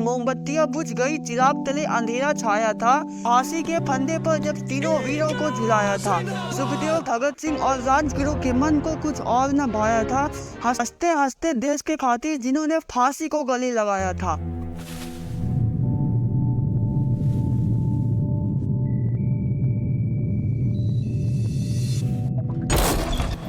मोमबत्तियां बुझ गई, चिराग तले अंधेरा छाया था। फांसी के फंदे पर जब तीनों वीरों को झुलाया था, सुखदेव, भगत सिंह और राजगुरु के मन को कुछ और न भाया था। हंसते हंसते देश के खातिर जिन्होंने फांसी को गले लगाया था।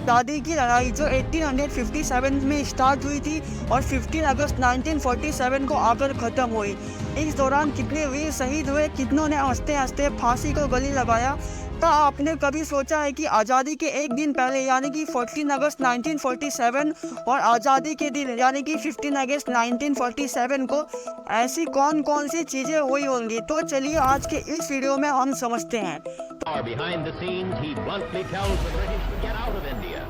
आजादी की लड़ाई जो 1857 में स्टार्ट हुई थी और 15 अगस्त 1947 को आकर खत्म हुई। इस दौरान कितने वीर शहीद हुए, कितनों ने हंसते हंसते फांसी को गले लगाया। क्या आपने कभी सोचा है कि आज़ादी के एक दिन पहले यानी कि 14 अगस्त 1947 और आज़ादी के दिन यानी कि 15 अगस्त 1947 को ऐसी कौन कौन सी चीज़ें हुई होंगी? तो चलिए आज के इस वीडियो में हम समझते हैं। Behind the scenes, he bluntly tells the British to get out of India.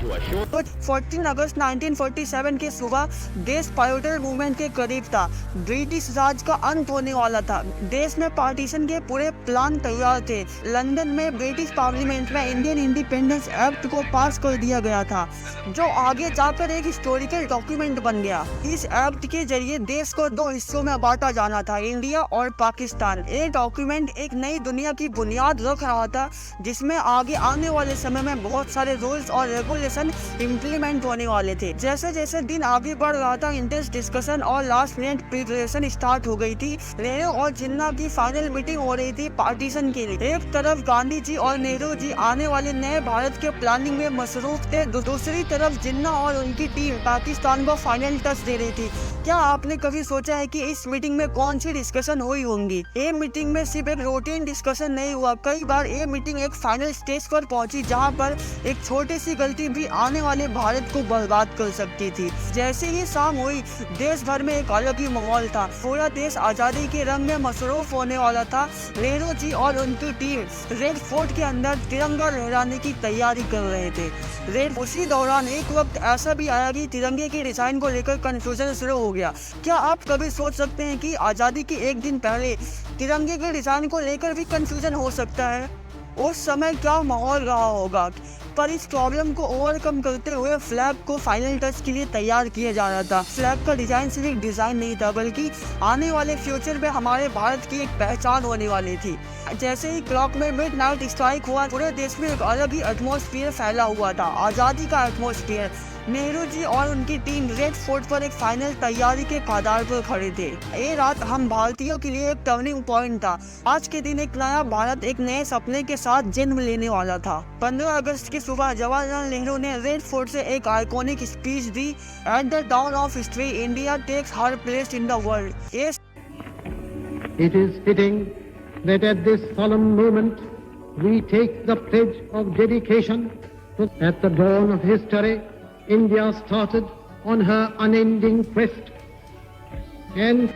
तो 14 अगस्त 1947 के सुबह देश पायोनियर मूवमेंट के करीब था। ब्रिटिश राज का अंत होने वाला था। देश में पार्टीशन के पूरे प्लान तैयार थे। लंदन में ब्रिटिश पार्लियामेंट में इंडियन इंडिपेंडेंस एक्ट को पास कर दिया गया था, जो आगे जाकर एक हिस्टोरिकल डॉक्यूमेंट बन गया। इस एक्ट के जरिए देश को दो हिस्सों में बांटा जाना था, इंडिया और पाकिस्तान। ये डॉक्यूमेंट एक नई दुनिया की बुनियाद रख रहा था, जिसमें आगे आने वाले समय में बहुत सारे रूल्स और रेगुलेशन इम्प्लीमेंट होने वाले थे। जैसे जैसे दिन आगे बढ़ रहा था, इंटेंस डिस्कशन और लास्ट मिनट प्रिपरेशन स्टार्ट हो गई थी। नेहरू और जिन्ना की फाइनल मीटिंग हो रही थी पार्टीशन के लिए। एक तरफ गांधी जी और नेहरू जी आने वाले नए भारत के प्लानिंग में मसरूफ थे, दूसरी तरफ जिन्ना और उनकी टीम पाकिस्तान को फाइनल टच दे रही थी। क्या आपने कभी सोचा है कि इस मीटिंग में कौन सी डिस्कशन हुई होंगी? ये मीटिंग में सिर्फ एक रूटीन डिस्कशन नहीं हुआ, कई बार ये मीटिंग एक फाइनल स्टेज पर पहुंची, जहां पर एक छोटी सी गलती भी आने वाले भारत को बर्बाद कर सकती थी। जैसे ही शाम हुई, देश भर में एक अलग ही माहौल था। पूरा देश आजादी के रंग में मसरूफ होने वाला था। नेहरू जी और उनकी टीम रेड फोर्ट के अंदर तिरंगा लहराने की तैयारी कर रहे थे। उसी दौरान एक वक्त ऐसा भी आया कि तिरंगे के डिजाइन को लेकर कंफ्यूजन शुरू हो गया। क्या आप कभी सोच सकते हैं कि आजादी के एक दिन पहले तिरंगे के डिजाइन को लेकर भी कंफ्यूजन हो सकता है? उस समय क्या माहौल रहा होगा? पर इस प्रॉब्लम को ओवरकम करते हुए फ्लैग को फाइनल टच के लिए तैयार किया जा रहा था। फ्लैग का डिजाइन सिर्फ एक डिजाइन नहीं था, बल्कि आने वाले फ्यूचर में हमारे भारत की एक पहचान होने वाली थी। जैसे ही क्लॉक में मिडनाइट स्ट्राइक हुआ, पूरे देश में एक अलग ही एटमॉस्फेयर फैला हुआ था, आजादी का एटमॉस्फेयर। नेहरू जी और उनकी टीम रेड फोर्ट पर एक फाइनल तैयारी के कगार पर खड़े थे। ये रात हम भारतीयों के लिए एक टर्निंग पॉइंट था। आज के दिन एक नया भारत एक नए सपने के साथ जन्म लेने वाला था। 15 अगस्त की सुबह जवाहरलाल नेहरू ने रेड फोर्ट से एक iconic speech the. At the dawn of history, India takes her place in the world. It is fitting that at this solemn moment we take the pledge of dedication. At the dawn of history, India started on her unending quest.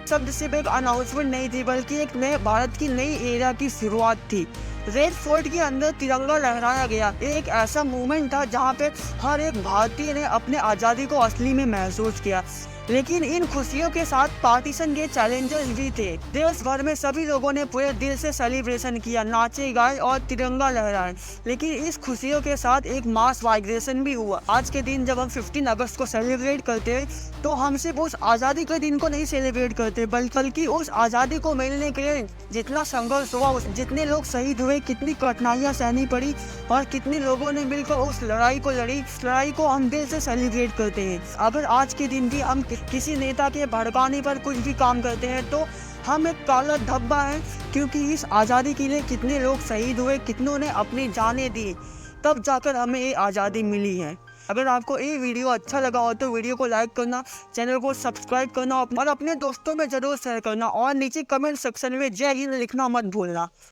शब्द सिर्फ एक announcement नहीं थी, बल्कि एक नए भारत की नई एरा की शुरुआत थी। रेड फोर्ट के अंदर तिरंगा लहराया गया। एक ऐसा मूवमेंट था जहां पे हर एक भारतीय ने अपने आज़ादी को असली में महसूस किया। लेकिन इन खुशियों के साथ पार्टीशन के चैलेंजेस भी थे। देश भर में सभी लोगों ने पूरे दिल से सेलिब्रेशन किया, नाचे गाए और तिरंगा लहराए। लेकिन इस खुशियों के साथ एक मास माइग्रेशन भी हुआ। आज के दिन जब हम 15 अगस्त को सेलिब्रेट करते हैं, तो हम सिर्फ उस आज़ादी के दिन को नहीं सेलिब्रेट करते, बल्कि उस आज़ादी को मिलने के लिए जितना संघर्ष हुआ, जितने लोग शहीद हुए, कितनी कठिनाइयाँ सहनी पड़ी और कितने लोगों ने मिलकर उस लड़ाई को लड़ी, इस लड़ाई को हम दिल से सेलिब्रेट करते हैं। अगर आज के दिन भी हम किसी नेता के भड़काने पर कुछ भी काम करते हैं, तो हम एक काला धब्बा है, क्योंकि इस आज़ादी के लिए कितने लोग शहीद हुए, कितनों ने अपनी जानें दी, तब जाकर हमें ये आज़ादी मिली है। अगर आपको ये वीडियो अच्छा लगा हो तो वीडियो को लाइक करना, चैनल को सब्सक्राइब करना और अपने दोस्तों में जरूर शेयर करना, और नीचे कमेंट सेक्शन में जय हिंद लिखना मत भूलना।